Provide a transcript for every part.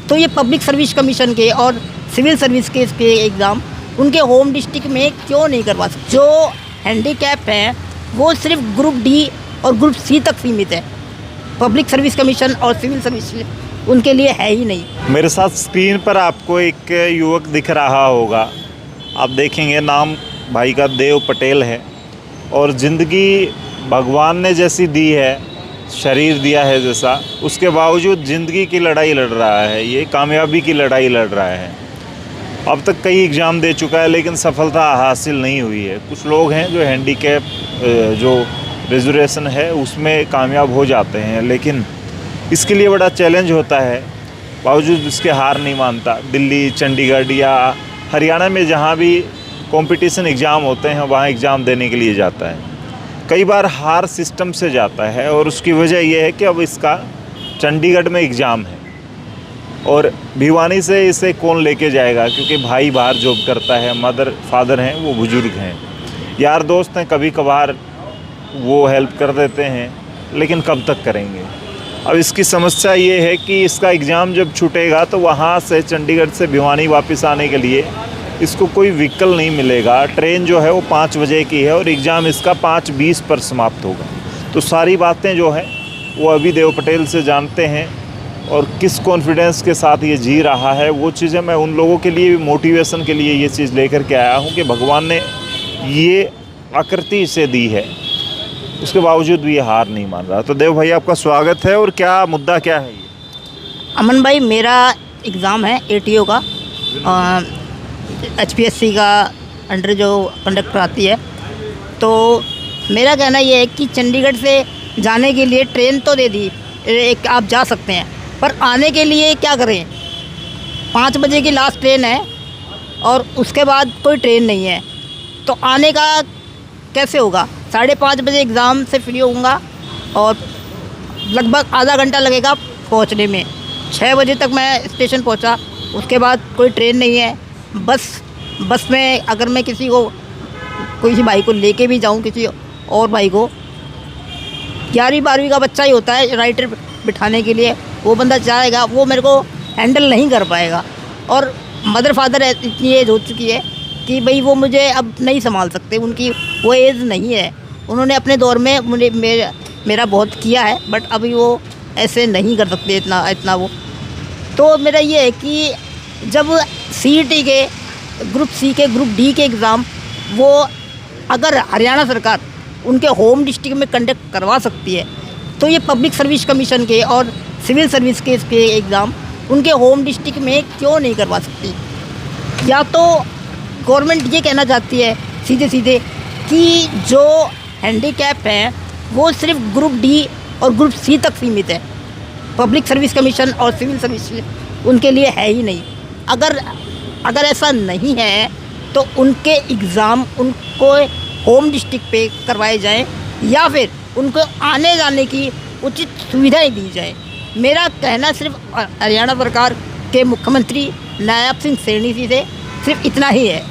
तो ये public service commission के और सिविल सर्विस के एग्ज़ाम उनके होम डिस्ट्रिक्ट में क्यों नहीं करवा सकते? जो हैंडीकैप हैं वो सिर्फ ग्रुप डी और ग्रुप सी तक सीमित है। पब्लिक सर्विस कमीशन और सिविल सर्विस उनके लिए है ही नहीं। मेरे साथ स्क्रीन पर आपको एक युवक दिख रहा होगा, आप देखेंगे नाम भाई का देव पटेल है और ज़िंदगी भगवान ने जैसी दी है, शरीर दिया है जैसा, उसके बावजूद ज़िंदगी की लड़ाई लड़ रहा है, ये कामयाबी की लड़ाई लड़ रहा है। अब तक कई एग्ज़ाम दे चुका है लेकिन सफलता हासिल नहीं हुई है। कुछ लोग हैं जो हैंडीकैप जो रिजर्वेशन है उसमें कामयाब हो जाते हैं, लेकिन इसके लिए बड़ा चैलेंज होता है, बावजूद इसके हार नहीं मानता। दिल्ली, चंडीगढ़ या हरियाणा में जहाँ भी कंपटीशन एग्ज़ाम होते हैं वहाँ एग्ज़ाम देने के लिए जाता है। कई बार हार सिस्टम से जाता है और उसकी वजह यह है कि अब इसका चंडीगढ़ में एग्ज़ाम है और भिवानी से इसे कौन लेके जाएगा, क्योंकि भाई बाहर जॉब करता है, मदर फादर हैं वो बुज़ुर्ग हैं, यार दोस्त हैं कभी कभार वो हेल्प कर देते हैं, लेकिन कब तक करेंगे। अब इसकी समस्या ये है कि इसका एग्ज़ाम जब छूटेगा तो वहाँ से चंडीगढ़ से भिवानी वापस आने के लिए इसको कोई व्हीकल नहीं मिलेगा। ट्रेन जो है वो 5 बजे की है और एग्ज़ाम इसका 5:20 पर समाप्त होगा। तो सारी बातें जो है वो अभी देव पटेल से जानते हैं और किस कॉन्फिडेंस के साथ ये जी रहा है, वो चीज़ें मैं उन लोगों के लिए मोटिवेशन के लिए ये चीज़ लेकर के आया हूँ कि भगवान ने ये आकृति इसे दी है, उसके बावजूद भी ये हार नहीं मान रहा। तो देव भाई आपका स्वागत है। और क्या मुद्दा क्या है ये? अमन भाई, मेरा एग्ज़ाम है ATO का, HPSC का अंडर जो कंडक्ट कराती है। तो मेरा कहना ये है कि चंडीगढ़ से जाने के लिए ट्रेन तो दे दी, एक आप जा सकते हैं, पर आने के लिए क्या करें? 5 बजे की लास्ट ट्रेन है और उसके बाद कोई ट्रेन नहीं है, तो आने का कैसे होगा? 5:30 बजे एग्ज़ाम से फ्री होऊंगा और लगभग आधा घंटा लगेगा पहुंचने में। 6 बजे तक मैं स्टेशन पहुंचा, उसके बाद कोई ट्रेन नहीं है। बस में अगर मैं किसी भाई को लेके भी जाऊं, किसी और भाई को, 11वीं 12वीं का बच्चा ही होता है राइटर बिठाने के लिए, वो बंदा जाएगा, वो मेरे को हैंडल नहीं कर पाएगा। और मदर फादर इतनी एज हो चुकी है कि भाई वो मुझे अब नहीं संभाल सकते, उनकी वो एज नहीं है। उन्होंने अपने दौर में मेरा बहुत किया है, बट अभी वो ऐसे नहीं कर सकते इतना वो। तो मेरा ये है कि जब CET के ग्रुप सी के ग्रुप डी के एग्ज़ाम वो अगर हरियाणा सरकार उनके होम डिस्ट्रिक्ट में कंडक्ट करवा सकती है, तो ये पब्लिक सर्विस कमीशन के और सिविल सर्विस के एग्ज़ाम उनके होम डिस्ट्रिक्ट में क्यों नहीं करवा सकती? या तो गवर्नमेंट ये कहना चाहती है सीधे कि जो हैंडीकैप हैं वो सिर्फ ग्रुप डी और ग्रुप सी तक सीमित है, पब्लिक सर्विस कमीशन और सिविल सर्विस उनके लिए है ही नहीं। अगर ऐसा नहीं है तो उनके एग्ज़ाम उनको होम डिस्ट्रिक्ट पे करवाए जाएं या फिर उनको आने जाने की उचित सुविधाएं दी जाए। मेरा कहना सिर्फ हरियाणा सरकार के मुख्यमंत्री नायब सिंह सैनी जी से सिर्फ इतना ही है।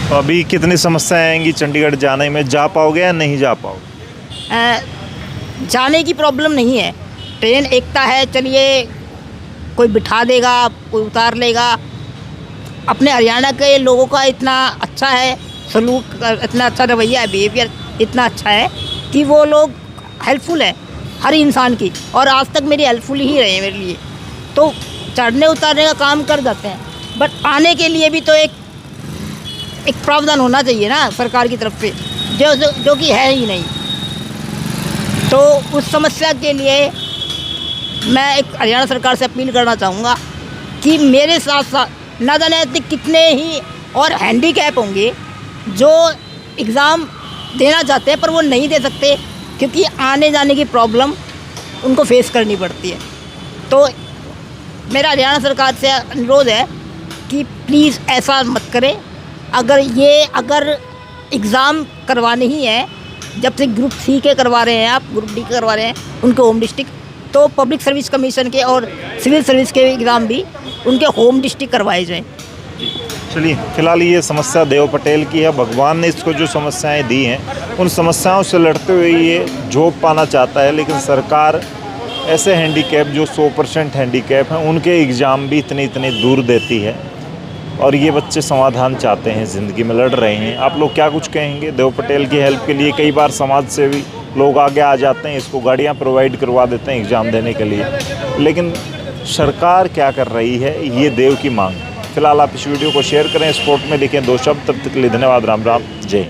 तो अभी कितनी समस्याएं आएंगी चंडीगढ़ जाने में? जा पाओगे या नहीं जा पाओगे? जाने की प्रॉब्लम नहीं है, ट्रेन एकता है, चलिए कोई बिठा देगा, कोई उतार लेगा। अपने हरियाणा के लोगों का इतना अच्छा है सलूक, इतना अच्छा रवैया है, बिहेवियर इतना अच्छा है कि वो लोग हेल्पफुल है हर इंसान की, और आज तक मेरी हेल्पफुल ही रहे हैं मेरे लिए। तो चढ़ने उतारने का काम कर जाते हैं, बट आने के लिए भी तो एक प्रावधान होना चाहिए ना सरकार की तरफ से, जो कि है ही नहीं। तो उस समस्या के लिए मैं एक हरियाणा सरकार से अपील करना चाहूँगा कि मेरे साथ साथ ना जाने कितने ही और हैंडीकैप होंगे जो एग्ज़ाम देना चाहते हैं पर वो नहीं दे सकते क्योंकि आने जाने की प्रॉब्लम उनको फेस करनी पड़ती है। तो मेरा हरियाणा सरकार से अनुरोध है कि प्लीज़ ऐसा मत करें। अगर एग्ज़ाम करवाने ही है, जब से ग्रुप सी के करवा रहे हैं आप, ग्रुप डी के करवा रहे हैं उनके होम डिस्ट्रिक्ट, तो पब्लिक सर्विस कमीशन के और सिविल सर्विस के एग्ज़ाम भी उनके होम डिस्ट्रिक्ट करवाए जाएं। चलिए, फिलहाल ये समस्या देव पटेल की है। भगवान ने इसको जो समस्याएं दी हैं उन समस्याओं से लड़ते हुए ये जॉब पाना चाहता है, लेकिन सरकार ऐसे हैंडीकैप जो 100% हैंडीकैप हैं उनके एग्ज़ाम भी इतने दूर देती है, और ये बच्चे समाधान चाहते हैं, ज़िंदगी में लड़ रहे हैं। आप लोग क्या कुछ कहेंगे? देव पटेल की हेल्प के लिए कई बार समाज सेवी लोग आगे आ जाते हैं, इसको गाड़ियाँ प्रोवाइड करवा देते हैं एग्ज़ाम देने के लिए, लेकिन सरकार क्या कर रही है, ये देव की मांग है। फिलहाल आप इस वीडियो को शेयर करें, स्पोर्ट में लिखें 2 शब्द। तब तक के लिए धन्यवाद। राम राम, जय हिंद।